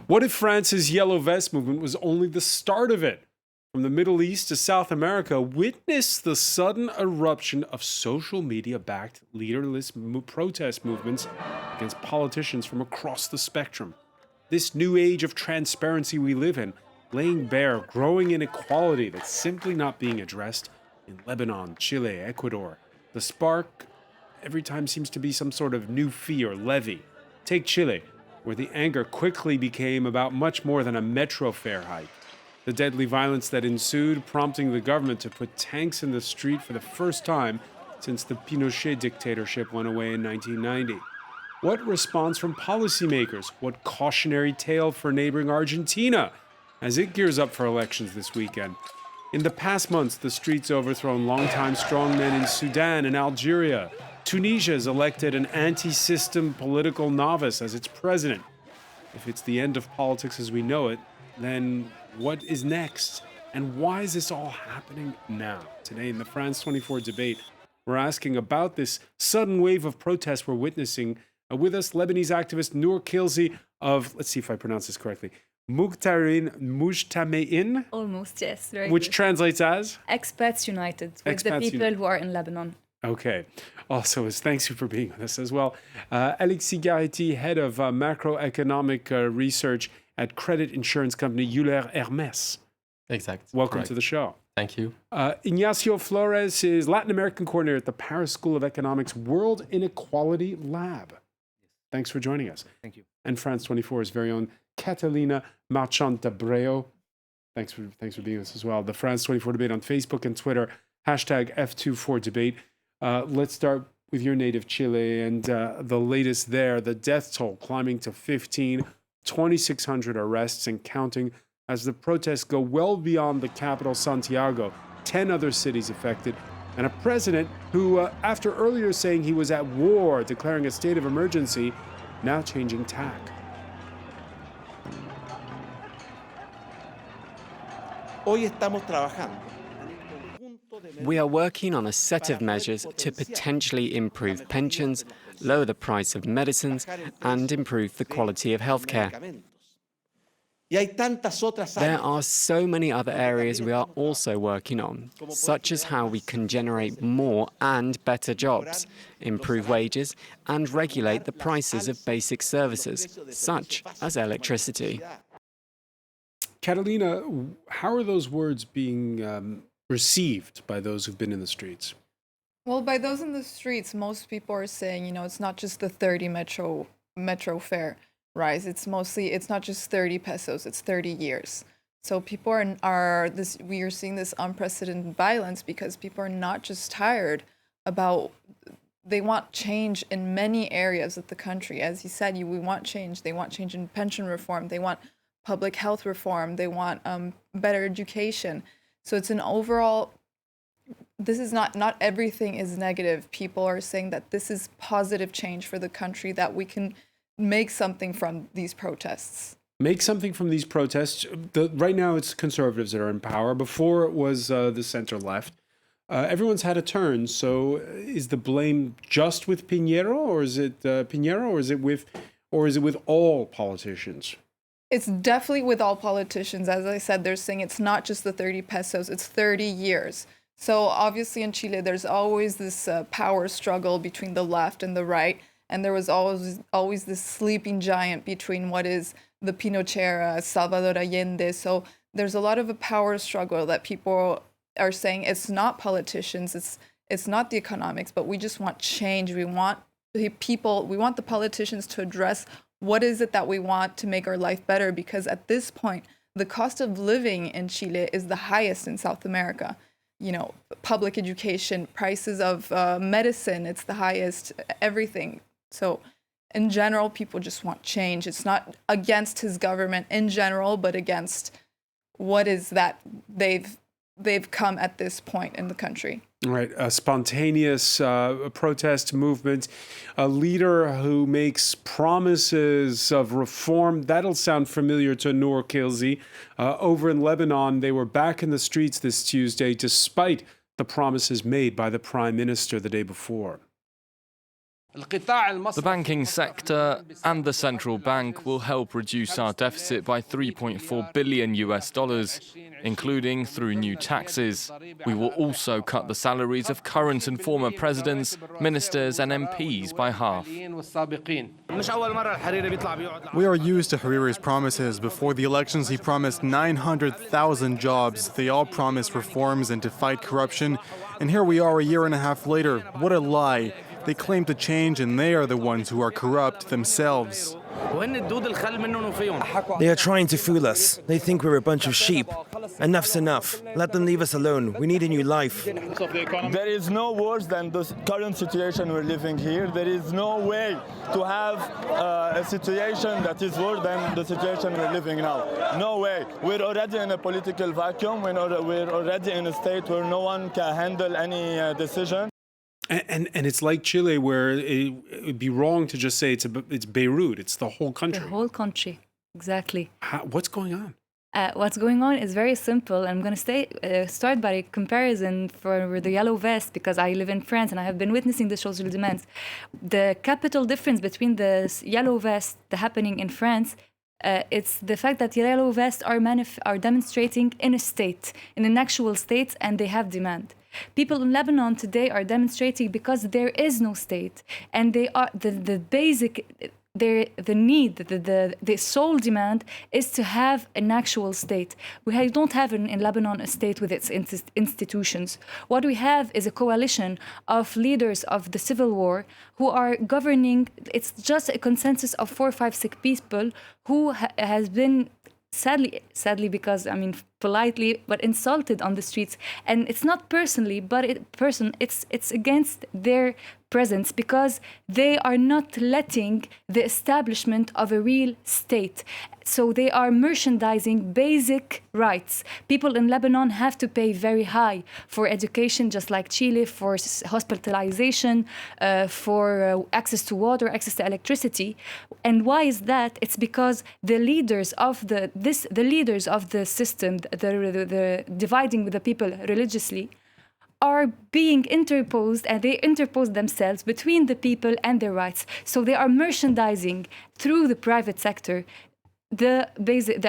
What if France's Yellow Vest movement was only the start of it? From the Middle East to South America, witness the sudden eruption of social media-backed leaderless protest movements against politicians from across the spectrum. This new age of transparency we live in, laying bare growing inequality that's simply not being addressed in Lebanon, Chile, Ecuador. The spark every time seems to be some sort of new fee or levy. Take Chile, where the anger quickly became about much more than a metro fare hike. The deadly violence that ensued, prompting the government to put tanks in the street for the first time since the Pinochet dictatorship went away in 1990. What response from policymakers? What cautionary tale for neighboring Argentina as it gears up for elections this weekend? In the past months, the streets overthrown longtime strongmen in Sudan and Algeria. Tunisia has elected an anti-system political novice as its president. If it's the end of politics as we know it, then what is next? And why is this all happening now? Today in the France 24 debate, we're asking about this sudden wave of protests we're witnessing. With us, Lebanese activist Noor Kilzi of, let's see if I pronounce this correctly, Mujtamein? Almost, yes. Very which good. translates as? Expats United, with the people who are in Lebanon. Okay. Also, thanks you for being with us as well. Alexis Garretti, head of macroeconomic research at credit insurance company Euler Hermes. Exact. Welcome Correct. to the show. Thank you. Ignacio Flores is Latin American coordinator at the Paris School of Economics World Inequality Lab. Thanks for joining us. Thank you. And France 24's very own Catalina Marchant d'Abreu. Thanks for being with us as well. The France 24 debate on Facebook and Twitter, #F24debate. Let's start with your native Chile and the latest there, the death toll climbing to 15, 2,600 arrests and counting as the protests go well beyond the capital, Santiago, 10 other cities affected, and a president who, after earlier saying he was at war, declaring a state of emergency, now changing tack. Hoy estamos trabajando. We are working on a set of measures to potentially improve pensions, lower the price of medicines, and improve the quality of healthcare. There are so many other areas we are also working on, such as how we can generate more and better jobs, improve wages, and regulate the prices of basic services, such as electricity. Catalina, how are those words being received by those who've been in the streets? Well, by those in the streets, most people are saying, it's not just the 30 metro fare rise. It's not just 30 pesos, it's 30 years. So people we are seeing this unprecedented violence because people are not just tired they want change in many areas of the country. As you said, we want change. They want change in pension reform. They want public health reform. They want better education. So it's an overall, this is not everything is negative. People are saying that this is positive change for the country, that we can make something from these protests. Make something from these protests. Right now it's conservatives that are in power. Before it was the center left. Everyone's had a turn. So is the blame just with Piñera, or is it with all politicians? It's definitely with all politicians. As I said, they're saying it's not just the 30 pesos, it's 30 years. So obviously in Chile, there's always this power struggle between the left and the right. And there was always this sleeping giant between what is the Pinochet era, Salvador Allende. So there's a lot of a power struggle that people are saying it's not politicians, it's not the economics, but we just want change. We want the politicians to address what is it that we want to make our life better, because at this point, the cost of living in Chile is the highest in South America. Public education, prices of medicine, it's the highest, everything. So in general, people just want change. It's not against his government in general, but against what is that they've come at this point in the country. Right, a spontaneous protest movement, a leader who makes promises of reform. That'll sound familiar to Noor Kilzi. Over in Lebanon, they were back in the streets this Tuesday despite the promises made by the prime minister the day before. The banking sector and the central bank will help reduce our deficit by $3.4 billion, including through new taxes. We will also cut the salaries of current and former presidents, ministers and MPs by half. We are used to Hariri's promises. Before the elections, he promised 900,000 jobs. They all promised reforms and to fight corruption. And here we are a year and a half later. What a lie. They claim to change, and they are the ones who are corrupt themselves. They are trying to fool us. They think we're a bunch of sheep. Enough's enough. Let them leave us alone. We need a new life. There is no worse than the current situation we're living here. There is no way to have a situation that is worse than the situation we're living now. No way. We're already in a political vacuum. We're already in a state where no one can handle any decision. And it's like Chile, where it would be wrong to just say it's Beirut. It's the whole country. The whole country, exactly. What's going on? What's going on is very simple. I'm going to start by a comparison for the yellow vest, because I live in France and I have been witnessing the social demands. The capital difference between the yellow vest, the happening in France, it's the fact that yellow vests are demonstrating in a state, in an actual state, and they have demand. People in Lebanon today are demonstrating because there is no state, and they are the basic. The need, the sole demand is to have an actual state. We don't have in Lebanon a state with its institutions. What we have is a coalition of leaders of the civil war who are governing. It's just a consensus of 4, 5, 6 people who has been sadly, because politely, but insulted on the streets. And it's not personally, but it's against their presence, because they are not letting the establishment of a real state. So they are merchandising basic rights. People in Lebanon have to pay very high for education, just like Chile, for hospitalization, for access to water, access to electricity. And why is that? It's because the leaders of the system, the dividing with the people religiously, are being interposed, and they interpose themselves between the people and their rights. So they are merchandising through the private sector the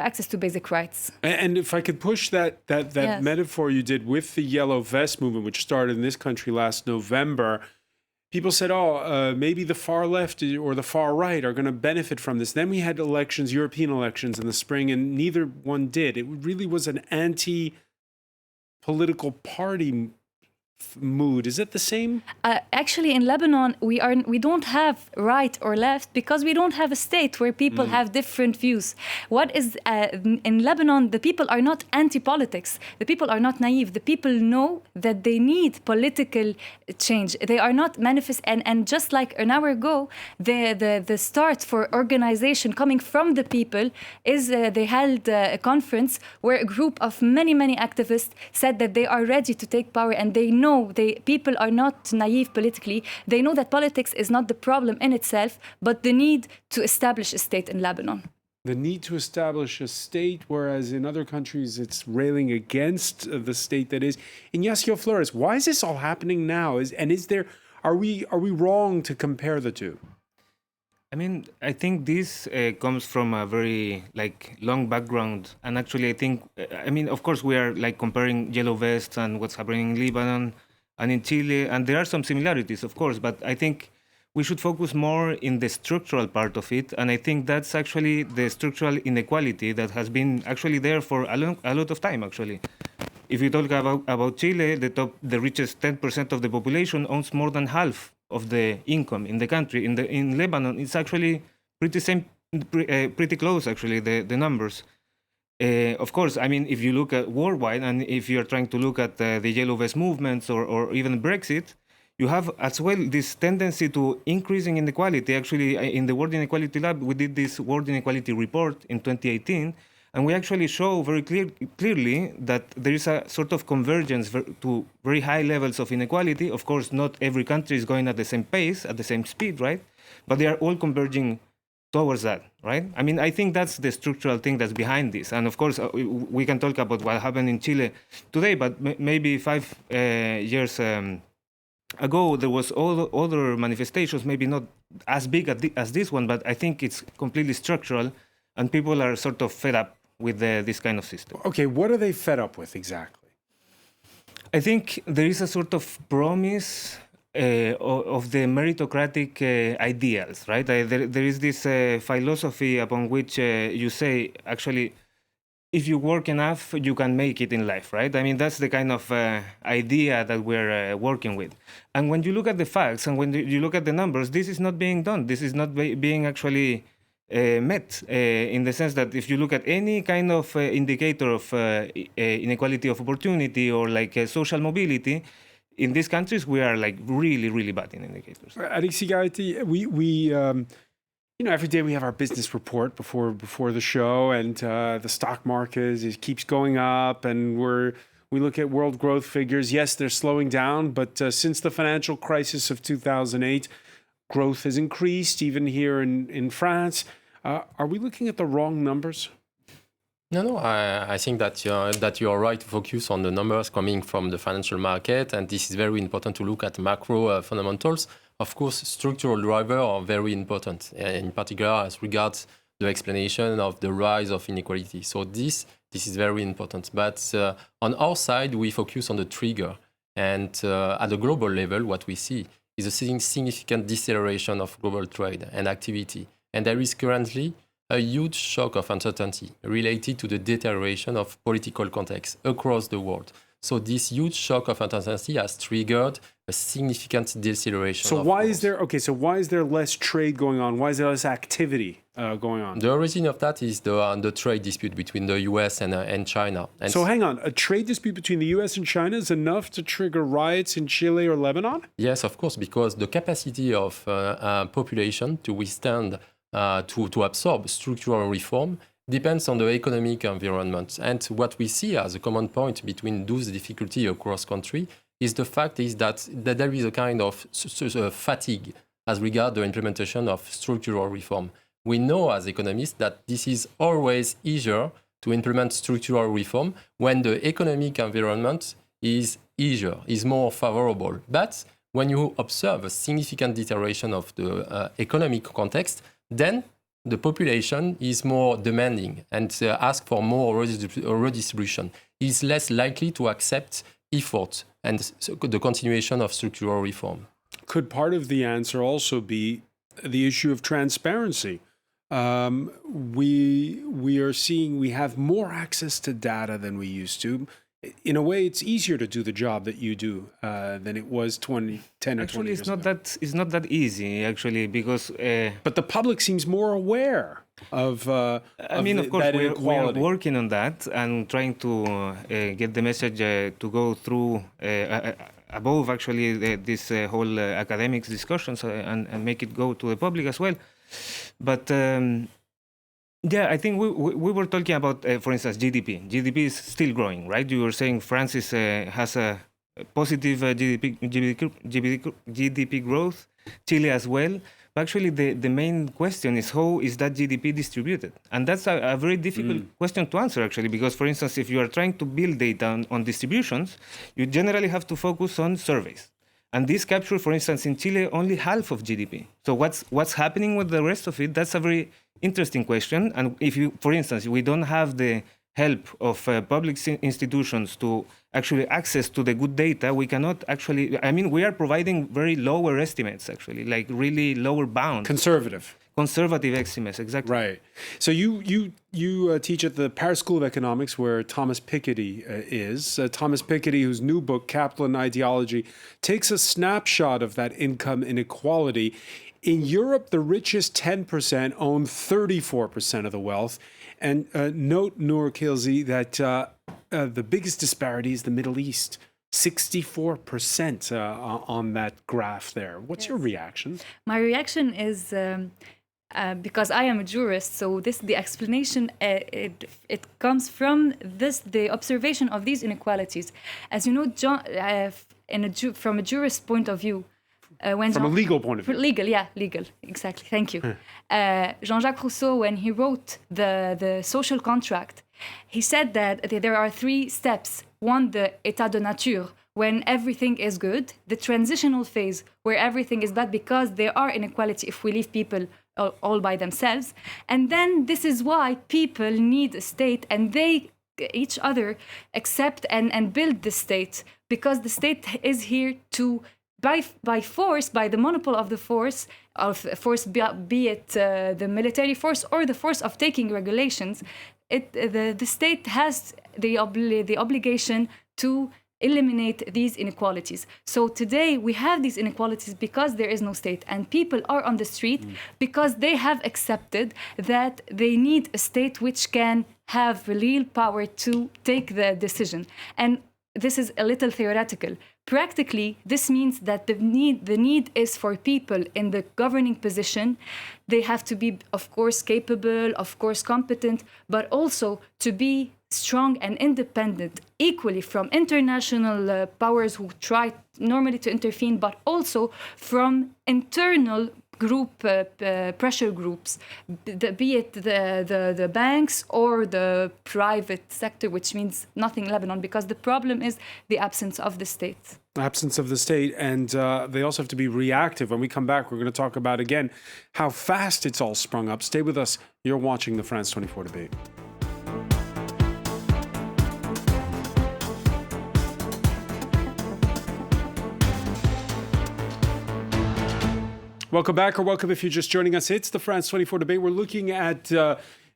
access to basic rights. And if I could push that Yes. metaphor you did with the yellow vest movement, which started in this country last November, people said, maybe the far left or the far right are going to benefit from this. Then we had elections, European elections in the spring, and neither one did. It really was an anti-political party mood. Is it the same? Actually, in Lebanon, we don't have right or left, because we don't have a state where people have different views. What is in Lebanon? The people are not anti-politics. The people are not naive. The people know that they need political change. They are not manifest. And just like an hour ago, the start for organization coming from the people is they held a conference where a group of many activists said that they are ready to take power, and they know people are not naive politically. They know that politics is not the problem in itself, but the need to establish a state in Lebanon. The need to establish a state, whereas in other countries it's railing against the state that is. Ignacio Flores, why is this all happening now? Are we wrong to compare the two? I think this comes from a very long background, and actually I think, of course we are comparing yellow vests and what's happening in Lebanon and in Chile, and there are some similarities, of course, but I think we should focus more in the structural part of it, and I think that's actually the structural inequality that has been actually there for a lot of time, actually. If you talk about Chile, the richest 10% of the population owns more than half of the income in the country. In Lebanon, it's actually pretty close, actually, the numbers. Of course, if you look at worldwide, and if you're trying to look at the yellow vest movements or even Brexit, you have as well this tendency to increasing inequality. Actually, in the World Inequality Lab, we did this World Inequality report in 2018, and we actually show very clearly that there is a sort of convergence to very high levels of inequality. Of course, not every country is going at the same pace, at the same speed, right? But they are all converging towards that, right? I think that's the structural thing that's behind this. And of course, we can talk about what happened in Chile today, but maybe 5 years ago, there was all other manifestations, maybe not as big as this one, but I think it's completely structural, and people are sort of fed up with this kind of system. Okay, what are they fed up with exactly? I think there is a sort of promise of the meritocratic ideals, right? There is this philosophy upon which you say, actually, if you work enough, you can make it in life, right? I mean, that's the kind of idea that we're working with. And when you look at the facts and when you look at the numbers, this is not being done. This is not being actually met in the sense that if you look at any kind of indicator of inequality of opportunity or like social mobility, in these countries, we are like really, really bad in indicators. Inequality, we every day we have our business report before the show, and the stock market keeps going up, and we look at world growth figures. Yes, they're slowing down, but since the financial crisis of 2008, growth has increased, even here in France. Are we looking at the wrong numbers? No, I think that you're right to focus on the numbers coming from the financial market, and this is very important to look at macro fundamentals. Of course, structural drivers are very important, in particular as regards the explanation of the rise of inequality. So this is very important. But on our side, we focus on the trigger, and at the global level, what we see is a significant deceleration of global trade and activity, and there is currently a huge shock of uncertainty related to the deterioration of political context across the world. So this huge shock of uncertainty has triggered a significant deceleration. So why is there less trade going on? Why is there less activity going on? The origin of that is the trade dispute between the US and China. And so hang on, a trade dispute between the US and China is enough to trigger riots in Chile or Lebanon? Yes, of course, because the capacity of population to withstand to absorb structural reform depends on the economic environment. And what we see as a common point between those difficulties across country is the fact that there is a kind of fatigue as regards the implementation of structural reform. We know as economists that this is always easier to implement structural reform when the economic environment is easier, is more favorable. But when you observe a significant deterioration of the economic context, then the population is more demanding and asks for more redistribution, is less likely to accept effort and the continuation of structural reform. Could part of the answer also be the issue of transparency? We are seeing we have more access to data than we used to. In a way, it's easier to do the job that you do than it was 10 or 20 years ago. It's not that easy, actually, because... but the public seems more aware of of course, we are working on that and trying to get the message to go through above, actually, this whole academics discussions and make it go to the public as well. But... yeah, I think we were talking about, for instance, GDP. GDP is still growing, right? You were saying France has a positive GDP growth, Chile as well. But actually, the main question is how is that GDP distributed? And that's a very difficult question to answer, actually, because, for instance, if you are trying to build data on distributions, you generally have to focus on surveys. And this capture, for instance, in Chile, only half of GDP. So what's happening with the rest of it? That's a very interesting question. And if you, for instance, we don't have the help of public institutions to actually access to the good data, we cannot actually, we are providing very lower estimates, actually, like really lower bounds. Conservative estimates, exactly. Right. So you teach at the Paris School of Economics, where Thomas Piketty is. Thomas Piketty, whose new book, Capital and Ideology, takes a snapshot of that income inequality. In Europe, the richest 10% own 34% of the wealth. And note, Noor Kilzi, that the biggest disparity is the Middle East. 64% on that graph there. What's your reaction? My reaction is because I am a jurist, so the explanation it comes from the observation of these inequalities. As you know, from a jurist point of view, from a legal point of view. Legal, exactly. Thank you. Jean-Jacques Rousseau, when he wrote the social contract, he said that there are three steps. One, the état de nature, when everything is good, the transitional phase where everything is bad because there are inequality if we leave people all by themselves. And then this is why people need a state, and they each other accept and build the state, because the state is here to by force, by the monopoly of the force, be it the military force or the force of taking regulations, the state has the obligation to eliminate these inequalities. So today we have these inequalities because there is no state, and people are on the street because they have accepted that they need a state which can have real power to take the decision. And this is a little theoretical. Practically, this means that the need is for people in the governing position. They have to be, of course, capable, of course, competent, but also to be strong and independent, equally from international powers who try normally to intervene, but also from internal group pressure groups, be it the banks or the private sector, which means nothing in Lebanon, because the problem is the absence of the state. Absence of the state, and they also have to be reactive. When we come back, we're going to talk about, again, how fast it's all sprung up. Stay with us. You're watching the France 24 debate. Welcome back, or welcome if you're just joining us. It's the France 24 debate. We're looking at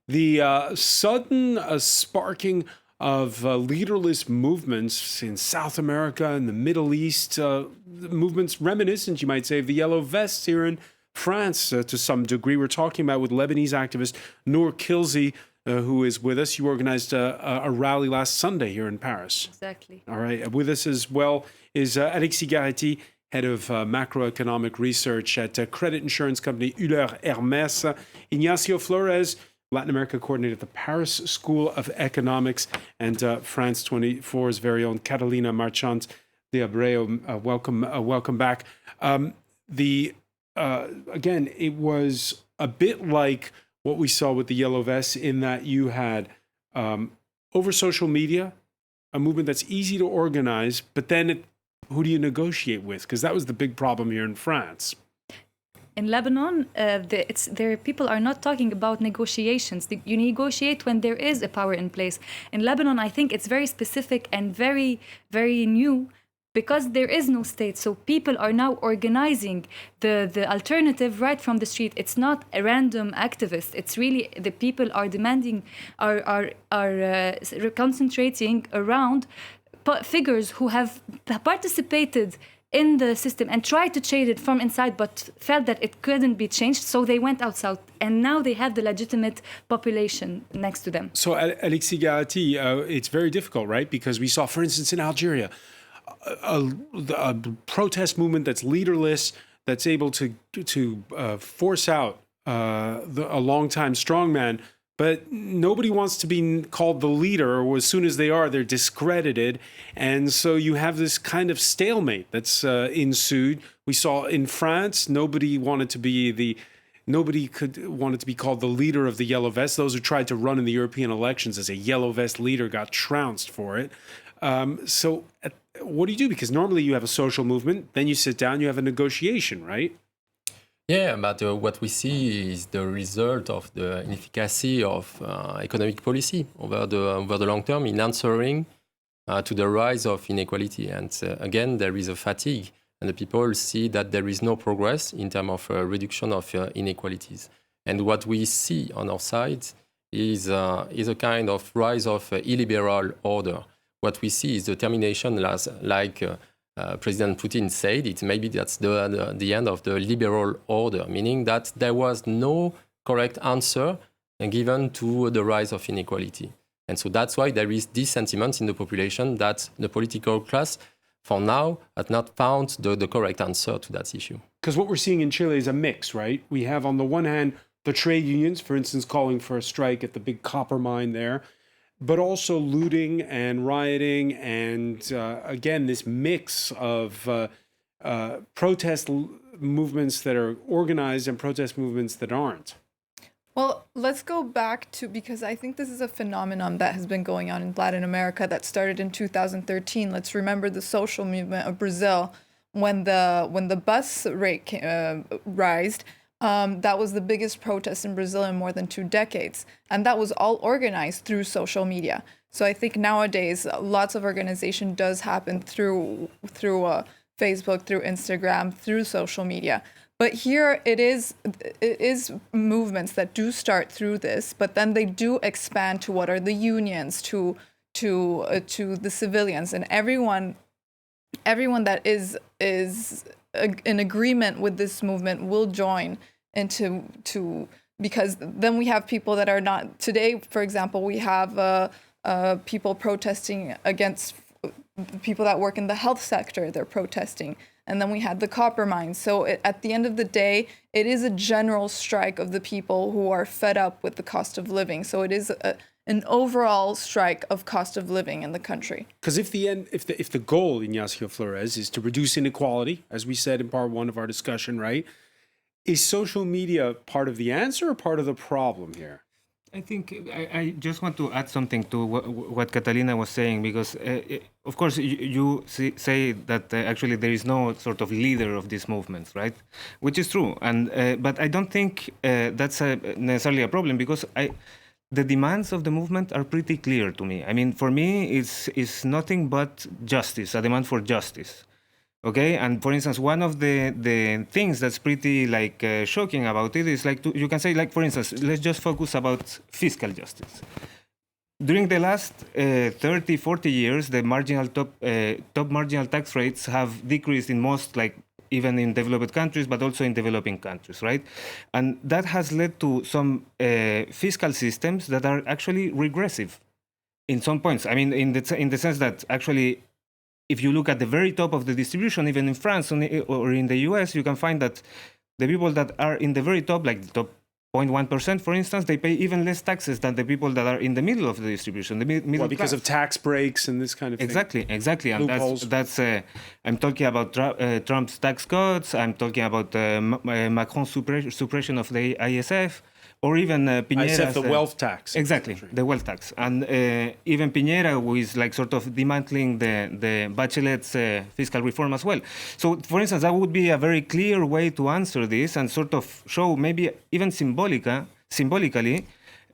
the sudden sparking of leaderless movements in South America and the Middle East, movements reminiscent, you might say, of the Yellow Vests here in France to some degree. We're talking about with Lebanese activist Noor Kilzi, who is with us. You organized a rally last Sunday here in Paris. Exactly. All right. With us as well is Alexis Garretti, head of macroeconomic research at credit insurance company Euler Hermes. Ignacio Flores, Latin America coordinator at the Paris School of Economics, and France 24's very own Catalina Marchant de Abreu. Welcome back. Again, it was a bit like what we saw with the Yellow Vests, in that you had over social media a movement that's easy to organize, but then who do you negotiate with? Because that was the big problem here in France. In Lebanon, people are not talking about negotiations. You negotiate when there is a power in place. In Lebanon, I think it's very specific and very, very new, because there is no state. So people are now organizing the alternative right from the street. It's not a random activist. It's really the people are demanding, are concentrating around figures who have participated in the system and tried to change it from inside, but felt that it couldn't be changed, so they went outside, and now they have the legitimate population next to them. So, Alexis Garretti, it's very difficult, right? Because we saw, for instance, in Algeria, a protest movement that's leaderless, that's able to force out a longtime strongman, but nobody wants to be called the leader, or as soon as they are, they're discredited. And so you have this kind of stalemate that's ensued. We saw in France, nobody wanted to be called the leader of the Yellow Vests. Those who tried to run in the European elections as a Yellow Vest leader got trounced for it. So what do you do? Because normally you have a social movement, then you sit down, you have a negotiation, right? Yeah, but what we see is the result of the inefficacy of economic policy over the long term in answering to the rise of inequality. And again, there is a fatigue, and the people see that there is no progress in terms of reduction of inequalities. And what we see on our side is a kind of rise of illiberal order. What we see is determination, like President Putin said, that's the end of the liberal order, meaning that there was no correct answer given to the rise of inequality. And so that's why there is this sentiment in the population that the political class, for now, has not found the correct answer to that issue. Because what we're seeing in Chile is a mix, right? We have, on the one hand, the trade unions, for instance, calling for a strike at the big copper mine there, but also looting and rioting, and again, this mix of protest movements that are organized and protest movements that aren't. Well, let's go back to, because I think this is a phenomenon that has been going on in Latin America that started in 2013. Let's remember the social movement of Brazil when the bus rate rised. That was the biggest protest in Brazil in more than 2 decades, and that was all organized through social media. So I think nowadays lots of organization does happen through Facebook, through Instagram, through social media. But here it is movements that do start through this, but then they do expand to what are the unions, to the civilians, and everyone that is in agreement with this movement will join into because then we have people that are not. Today, for example, we have people protesting against people that work in the health sector. They're protesting. And then we had the copper mines. So at the end of the day, it is a general strike of the people who are fed up with the cost of living. So it is an overall strike of cost of living in the country. Because if the goal, Ignacio Flores, is to reduce inequality, as we said in part 1 of our discussion, right? Is social media part of the answer or part of the problem here? I think I just want to add something to what Catalina was saying, because of course you say that actually there is no sort of leader of these movements, right? Which is true, and but I don't think that's necessarily a problem, because the demands of the movement are pretty clear to me. I mean, for me, it's nothing but justice, a demand for justice. Okay, and for instance, one of the things that's pretty shocking about it is you can say, for instance, let's just focus about fiscal justice. During the last 30, 40 years, the top marginal tax rates have decreased in most, even in developed countries, but also in developing countries, right? And that has led to some fiscal systems that are actually regressive in some points. I mean, in the sense that actually, if you look at the very top of the distribution, even in France or in the US, you can find that the people that are in the very top, like the top 0.1%, for instance, they pay even less taxes than the people that are in the middle of the distribution, the middle class. Because of tax breaks and this kind of thing? Exactly. And that's I'm talking about Trump's tax cuts, I'm talking about Macron's suppression of the ISF, or even Piñera's... ISF, the wealth tax. Exactly, the wealth tax. And even Piñera, who is sort of dismantling the Bachelet's fiscal reform as well. So, for instance, that would be a very clear way to answer this and sort of show, maybe even symbolically,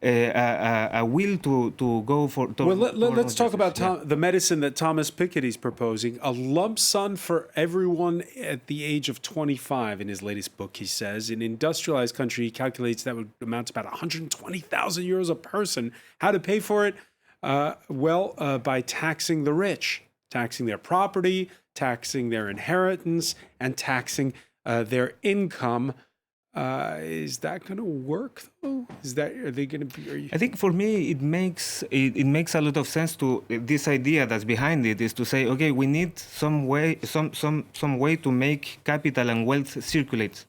a will to go for... let's talk about the medicine that Thomas Piketty is proposing. A lump sum for everyone at the age of 25 in his latest book, he says. In an industrialized country, he calculates that would amount to about 120,000 euros a person. How to pay for it? By taxing the rich, taxing their property, taxing their inheritance, and taxing their income. Is that going to work though? Are they going to be? I think for me it makes a lot of sense to this idea that's behind it, is to say, okay, we need some way to make capital and wealth circulate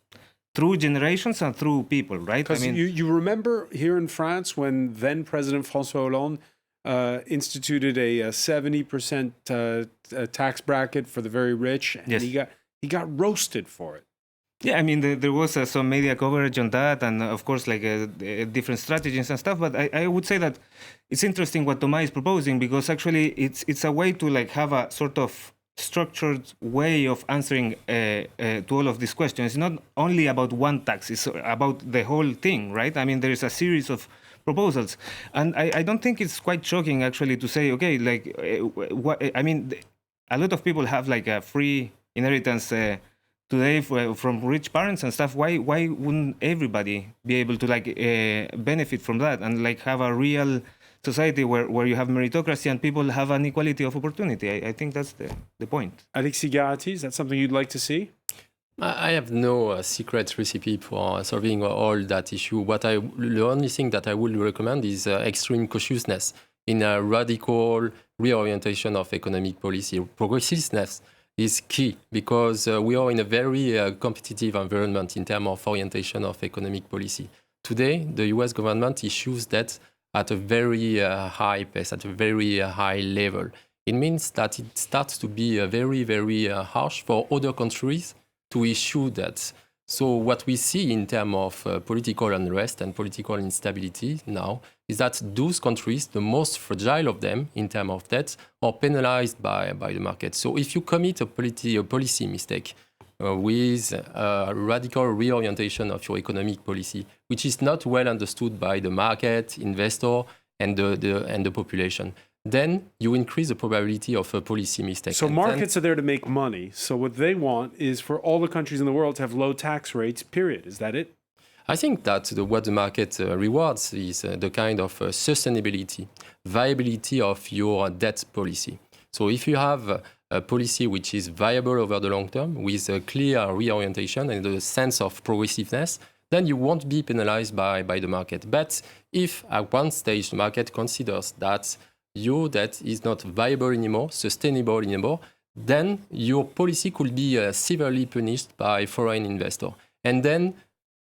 through generations and through people, right? Because you remember here in France when then President François Hollande instituted a 70% tax bracket for the very rich, and yes. he got roasted for it. Yeah, I mean, there was some media coverage on that, and of course, different strategies and stuff. But I would say that it's interesting what Thomas is proposing, because actually it's a way to have a sort of structured way of answering to all of these questions. It's not only about one tax; it's about the whole thing, right? I mean, there is a series of proposals, and I don't think it's quite shocking actually to say, okay, I mean, a lot of people have a free inheritance. Today, from rich parents and stuff, why wouldn't everybody be able to benefit from that and have a real society where you have meritocracy and people have an equality of opportunity? I think that's the point. Alexis Garati, is that something you'd like to see? I have no secret recipe for solving all that issue. The only thing that I would recommend is extreme cautiousness in a radical reorientation of economic policy. Progressiveness is key, because we are in a very competitive environment in terms of orientation of economic policy. Today, the US government issues debt at a very high pace, at a very high level. It means that it starts to be very, very harsh for other countries to issue debt. So what we see in terms of political unrest and political instability now is that those countries, the most fragile of them in terms of debt, are penalized by the market. So if you commit a policy mistake with a radical reorientation of your economic policy, which is not well understood by the market, investor, and the population, then you increase the probability of a policy mistake. So markets are there to make money. So what they want is for all the countries in the world to have low tax rates, period. Is that it? I think that what the market rewards is the kind of sustainability, viability of your debt policy. So if you have a policy which is viable over the long term with a clear reorientation and a sense of progressiveness, then you won't be penalized by the market. But if at one stage the market considers that your debt is not viable anymore, sustainable anymore, then your policy could be severely punished by foreign investor. And then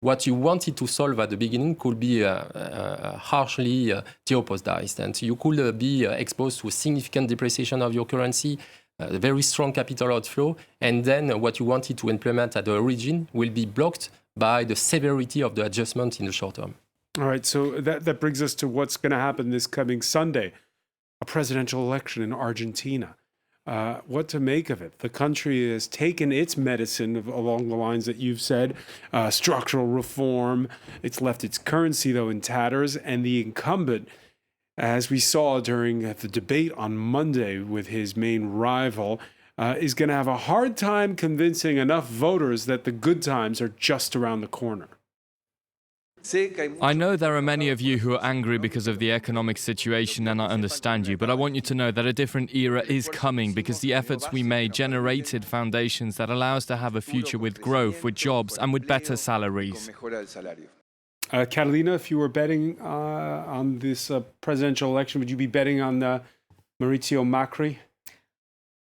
what you wanted to solve at the beginning could be harshly jeopardized. And you could be exposed to significant depreciation of your currency, a very strong capital outflow, and then what you wanted to implement at the origin will be blocked by the severity of the adjustment in the short term. All right, so that brings us to what's going to happen this coming Sunday, a presidential election in Argentina. What to make of it? The country has taken its medicine along the lines that you've said, structural reform. It's left its currency, though, in tatters, and the incumbent, as we saw during the debate on Monday with his main rival, is going to have a hard time convincing enough voters that the good times are just around the corner. I know there are many of you who are angry because of the economic situation, and I understand you, but I want you to know that a different era is coming because the efforts we made generated foundations that allow us to have a future with growth, with jobs, and with better salaries. Catalina, if you were betting on this presidential election, would you be betting on Mauricio Macri?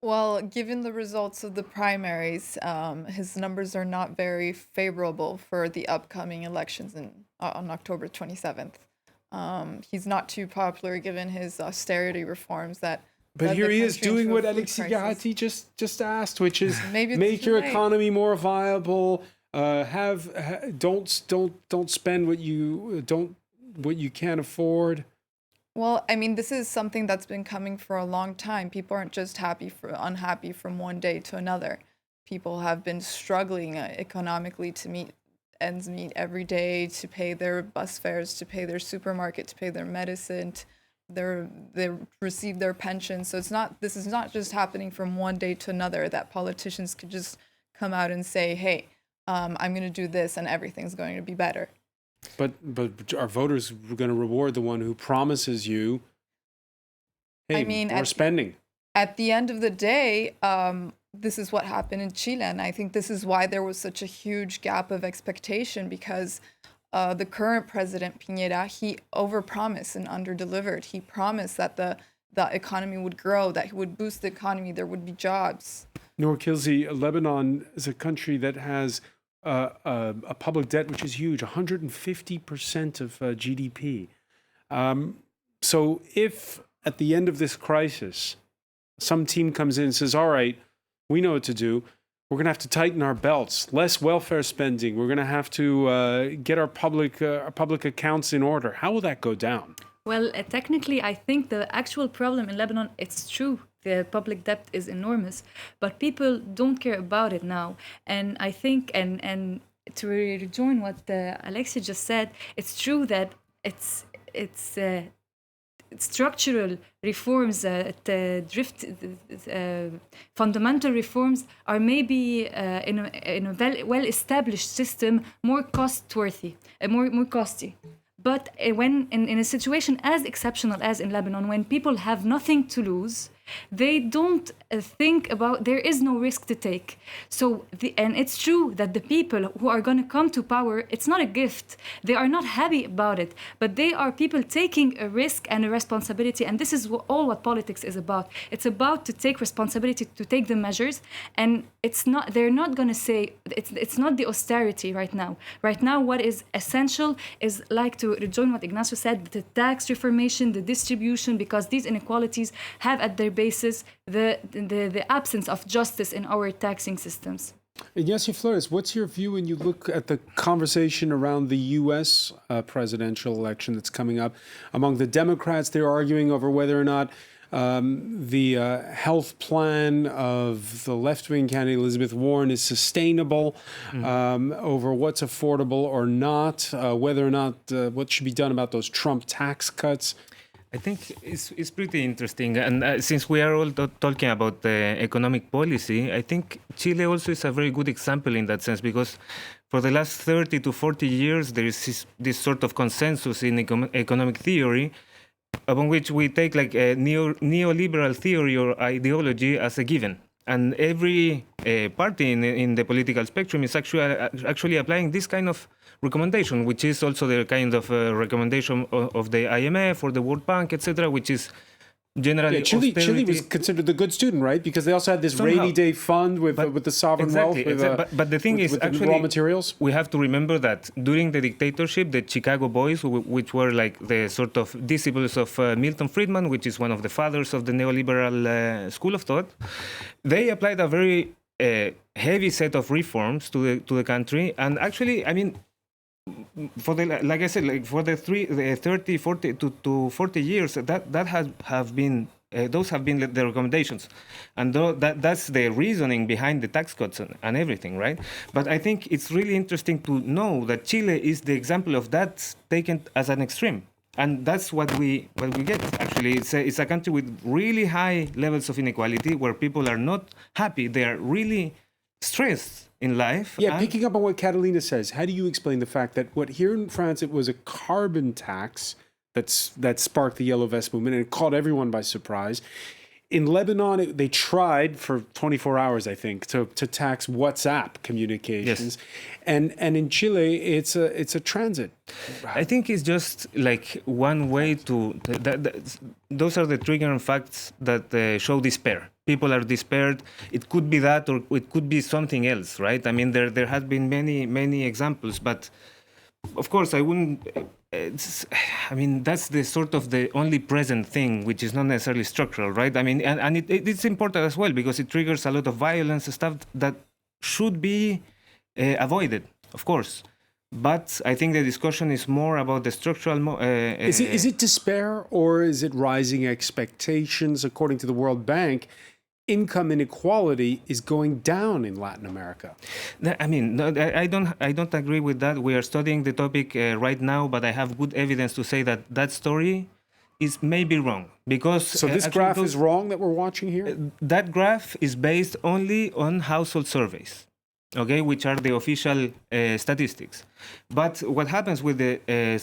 Well, given the results of the primaries, his numbers are not very favorable for the upcoming elections on October 27th. He's not too popular given his austerity reforms that. But here he is doing what Alexis Gahati just asked, which is make your economy more viable. Don't spend what you can't afford. Well, I mean, this is something that's been coming for a long time. People aren't just unhappy from one day to another. People have been struggling economically to ends meet every day, to pay their bus fares, to pay their supermarket, to pay their medicine, they receive their pension. So this is not just happening from one day to another, that politicians could just come out and say, hey, I'm going to do this and everything's going to be better. But are voters going to reward the one who promises you, hey, more spending? At the end of the day, this is what happened in Chile. And I think this is why there was such a huge gap of expectation, because the current president, Piñera, he overpromised and underdelivered. He promised that the economy would grow, that he would boost the economy, there would be jobs. Noor Kilzi, Lebanon is a country that has a public debt which is huge, 150% of GDP. So if at the end of this crisis, some team comes in and says, all right, we know what to do. We're going to have to tighten our belts, less welfare spending. We're going to have to get our public accounts in order. How will that go down? Well, technically, I think the actual problem in Lebanon, it's true. The public debt is enormous, but people don't care about it now. And I think, and to rejoin what Alexia just said, it's true that it's structural reforms, fundamental reforms are maybe in a well-established system more cost-worthy, more costly. But when in a situation as exceptional as in Lebanon, when people have nothing to lose, they don't think about, there is no risk to take. So, and it's true that the people who are going to come to power, it's not a gift. They are not happy about it, but they are people taking a risk and a responsibility. And this is all what politics is about. It's about to take responsibility, to take the measures. And it's not, they're not going to say, it's not the austerity right now. Right now, what is essential is, like to rejoin what Ignacio said, the tax reformation, the distribution, because these inequalities have at their basis the absence of justice in our taxing systems. Ignacio Flores, what's your view when you look at the conversation around the U.S. Presidential election that's coming up? Among the Democrats, they're arguing over whether or not the health plan of the left-wing candidate Elizabeth Warren is sustainable, over what's affordable or not, whether or not what should be done about those Trump tax cuts. I think it's pretty interesting. And since we are all talking about economic policy, I think Chile also is a very good example in that sense, because for the last 30 to 40 years, there is this sort of consensus in economic theory upon which we take like a neoliberal theory or ideology as a given. And every party in the political spectrum is actually applying this kind of recommendation, which is also the kind of recommendation of the IMF or the World Bank, etc., which is generally Chile was considered the good student, right? Because they also had this rainy day fund with the sovereign wealth. But the thing is, actually, raw materials. We have to remember that during the dictatorship, the Chicago Boys, which were like the sort of disciples of Milton Friedman, which is one of the fathers of the neoliberal school of thought, they applied a very heavy set of reforms to the country. And actually, I mean, for the, like I said, like for the 30, 40 to 40 years, that have been those have been the recommendations, and that's the reasoning behind the tax cuts and everything, right? But I think it's really interesting to know that Chile is the example of that taken as an extreme, and that's what we get. Actually, it's a country with really high levels of inequality, where people are not happy; they are really stressed in life. Yeah, picking up on what Catalina says, how do you explain the fact that here in France it was a carbon tax that sparked the Yellow Vest movement and it caught everyone by surprise? In Lebanon, they tried for 24 hours, I think, to tax WhatsApp communications, yes. And in Chile, it's a transit. I think it's just like one way to. Those are the triggering facts that show despair. People are despaired. It could be that, or it could be something else, right? I mean, there have been many examples, but of course, I wouldn't. I mean, that's the sort of the only present thing, which is not necessarily structural, right? I mean, and it's important as well because it triggers a lot of violence and stuff that should be avoided, of course. But I think the discussion is more about the structural. Is it despair or is it rising expectations? According to the World Bank, income inequality is going down in Latin America. I mean, I don't agree with that. We are studying the topic right now, but I have good evidence to say that story is maybe wrong. Because so this graph is wrong that we're watching here? That graph is based only on household surveys, okay, which are the official statistics. But what happens with the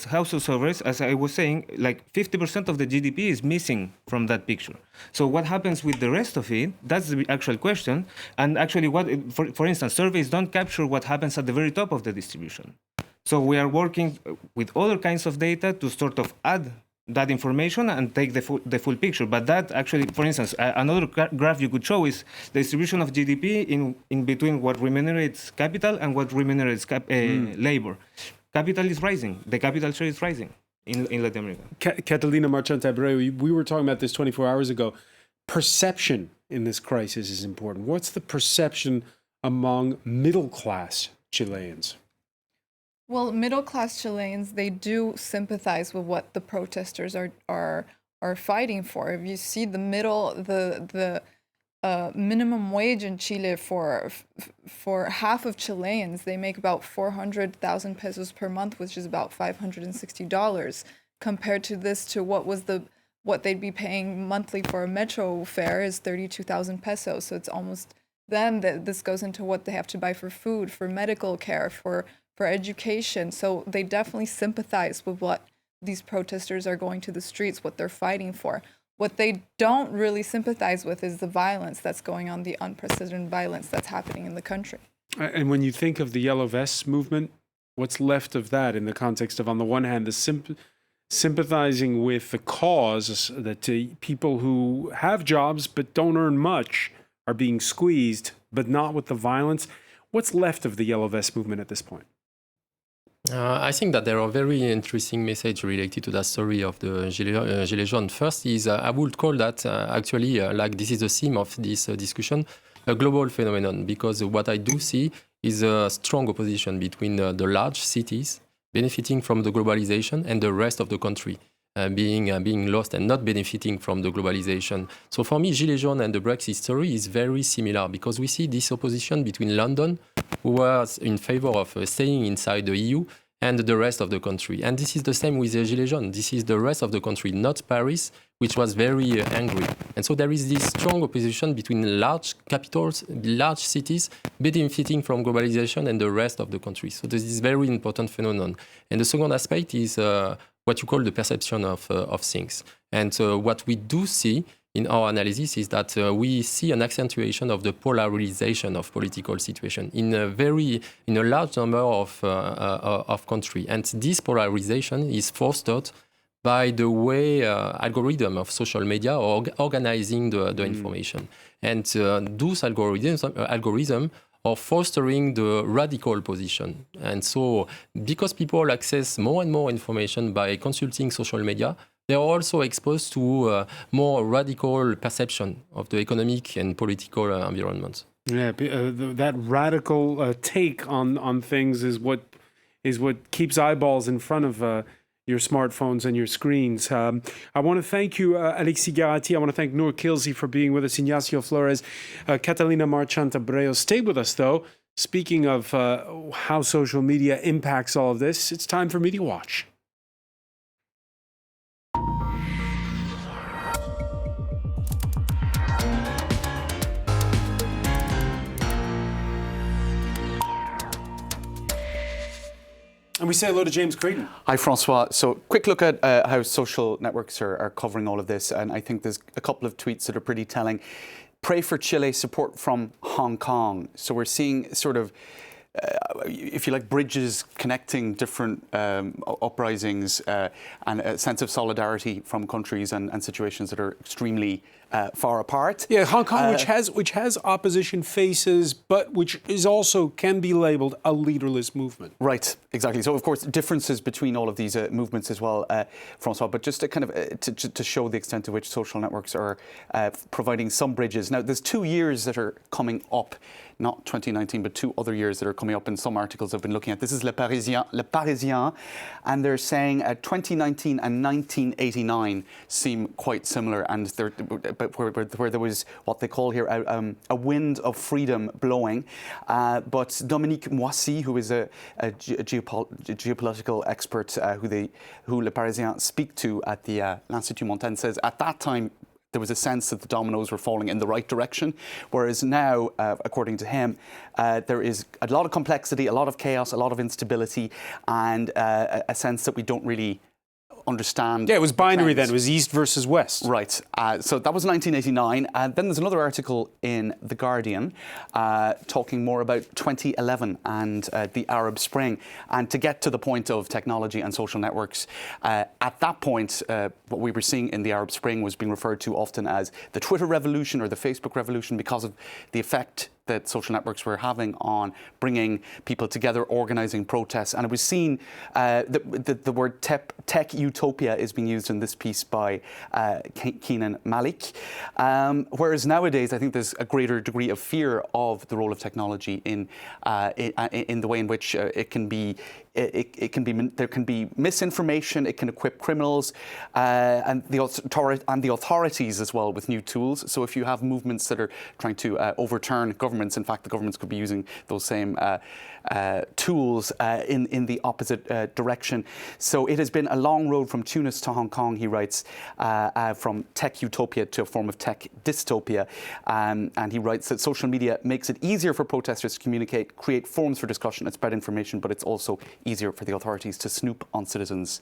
household surveys, as I was saying, like 50% of the GDP is missing from that picture. So what happens with the rest of it? That's the actual question. And actually, for instance, surveys don't capture what happens at the very top of the distribution. So we are working with other kinds of data to sort of add that information and take the full picture. But that actually, for instance, another graph you could show is the distribution of GDP in between what remunerates capital and what remunerates labor. Capital is rising. The capital share is rising in Latin America. Catalina Marchante Abreu, we were talking about this 24 hours ago. Perception in this crisis is important. What's the perception among middle-class Chileans? Well, middle-class Chileans, they do sympathize with what the protesters are fighting for. If you see the minimum wage in Chile for half of Chileans, they make about 400,000 pesos per month, which is about $560. Compared to what they'd be paying monthly for a metro fare is 32,000 pesos. So it's almost then that this goes into what they have to buy for food, for medical care, for education. So they definitely sympathize with what these protesters are going to the streets, what they're fighting for. What they don't really sympathize with is the violence that's going on, the unprecedented violence that's happening in the country. And when you think of the Yellow Vests movement, what's left of that in the context of, on the one hand, the sympathizing with the cause that people who have jobs but don't earn much are being squeezed, but not with the violence? What's left of the Yellow Vest movement at this point? I think that there are very interesting messages related to that story of the Gilets jaunes. First is, I would call that actually, like this is the theme of this discussion, a global phenomenon, because what I do see is a strong opposition between the large cities benefiting from the globalization and the rest of the country being lost and not benefiting from the globalization. So for me, Gilets jaunes and the Brexit story is very similar, because we see this opposition between London, who was in favor of staying inside the EU, and the rest of the country. And this is the same with the Gilets jaunes. This is the rest of the country, not Paris, which was very angry. And so there is this strong opposition between large capitals, large cities, benefiting from globalization, and the rest of the country. So this is a very important phenomenon. And the second aspect is what you call the perception of things. And what we do see in our analysis is that we see an accentuation of the polarization of political situation in a large number of countries. And this polarization is fostered by the way algorithm of social media are organizing the information. And those algorithms are fostering the radical position. And so because people access more and more information by consulting social media, they are also exposed to more radical perception of the economic and political environment. Yeah, that radical take on things is what keeps eyeballs in front of your smartphones and your screens. I want to thank you, Alexis Garati. I want to thank Noor Kilsey for being with us, Ignacio Flores, Catalina Marchant Abreu. Stay with us, though. Speaking of how social media impacts all of this, it's time for Media Watch. And we say hello to James Creighton. Hi, Francois. So quick look at how social networks are covering all of this. And I think there's a couple of tweets that are pretty telling. Pray for Chile, support from Hong Kong. So we're seeing sort of, if you like, bridges connecting different uprisings and a sense of solidarity from countries and situations that are extremely far apart. Yeah, Hong Kong, which has opposition faces, but which is also can be labelled a leaderless movement. Right, exactly. So of course differences between all of these movements as well, Francois. But just to kind of to show the extent to which social networks are providing some bridges. Now there's 2 years that are coming up. Not 2019, but 2 other years that are coming up in some articles I've been looking at. This is Le Parisien, and they're saying 2019 and 1989 seem quite similar, and where there was what they call here a wind of freedom blowing. But Dominique Moissy, who is a geopolitical expert who Le Parisien speak to at the L'Institut Montaigne, says at that time there was a sense that the dominoes were falling in the right direction, whereas now, according to him, there is a lot of complexity, a lot of chaos, a lot of instability, and a sense that we don't really understand. Yeah, it was binary then. It was East versus West. Right. So that was 1989. And then there's another article in The Guardian talking more about 2011 and the Arab Spring. And to get to the point of technology and social networks, at that point, what we were seeing in the Arab Spring was being referred to often as the Twitter revolution or the Facebook revolution because of the effect that social networks were having on bringing people together, organizing protests. And it was seen, the word tech utopia is being used in this piece by Keenan Malik. Whereas nowadays, I think there's a greater degree of fear of the role of technology in the way in which there can be misinformation, it can equip criminals and the authorities as well with new tools. So if you have movements that are trying to overturn governments, in fact, the governments could be using those same tools in the opposite direction. So it has been a long road from Tunis to Hong Kong, he writes, from tech utopia to a form of tech dystopia. And he writes that social media makes it easier for protesters to communicate, create forums for discussion and spread information, but it's also easier for the authorities to snoop on citizens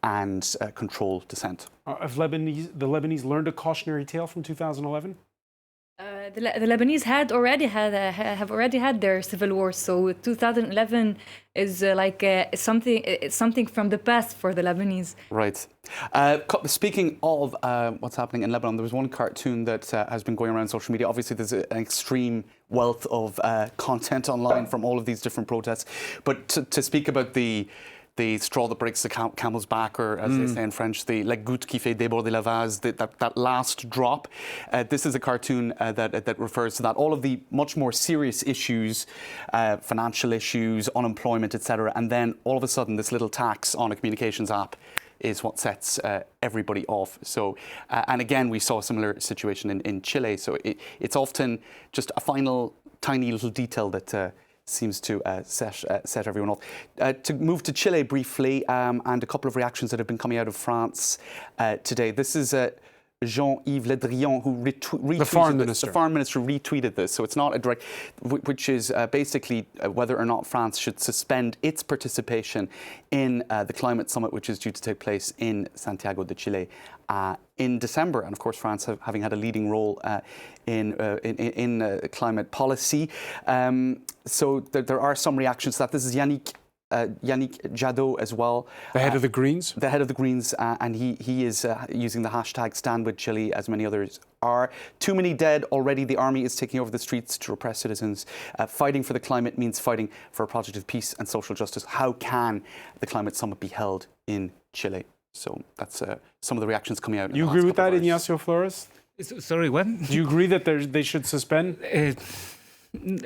and control dissent. Have the Lebanese learned a cautionary tale from 2011? The Lebanese have already had their civil war, so 2011 is something from the past for the Lebanese. Right. Speaking of what's happening in Lebanon, there was one cartoon that has been going around social media. Obviously, there's an extreme wealth of content online from all of these different protests. But to speak about the the straw that breaks the camel's back, or as they say in French, the la goutte qui fait déborder le vase, that last drop. This is a cartoon that refers to that. All of the much more serious issues, financial issues, unemployment, etc. And then all of a sudden, this little tax on a communications app is what sets everybody off. So, and again, we saw a similar situation in Chile. So it's often just a final tiny little detail that seems to set everyone off. To move to Chile briefly, and a couple of reactions that have been coming out of France today. This is Jean-Yves Le Drian, who retweeted the foreign minister. The foreign minister retweeted this, so it's not a direct, which is basically whether or not France should suspend its participation in the climate summit, which is due to take place in Santiago de Chile in December. And of course, France having had a leading role in climate policy. So there are some reactions to that. This is Yannick Jadot as well. The head of the Greens? The head of the Greens, and he is using the hashtag #StandWithChile, as many others are. Too many dead already. The army is taking over the streets to repress citizens. Fighting for the climate means fighting for a project of peace and social justice. How can the climate summit be held in Chile? So that's some of the reactions coming out. You agree with that, Ignacio Flores? Sorry, what? Do you agree that they should suspend?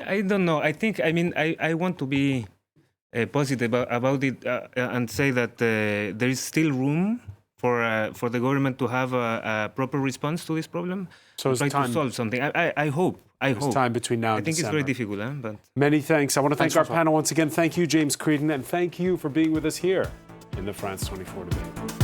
I don't know. I want to be positive about it and say that there is still room for the government to have a proper response to this problem. So it's try time to solve something. I hope. It's time between now and I think December. it's very difficult, but many thanks. I want to thank our François. panel once again. Thank you, James Creedon, and thank you for being with us here in the France 24 debate.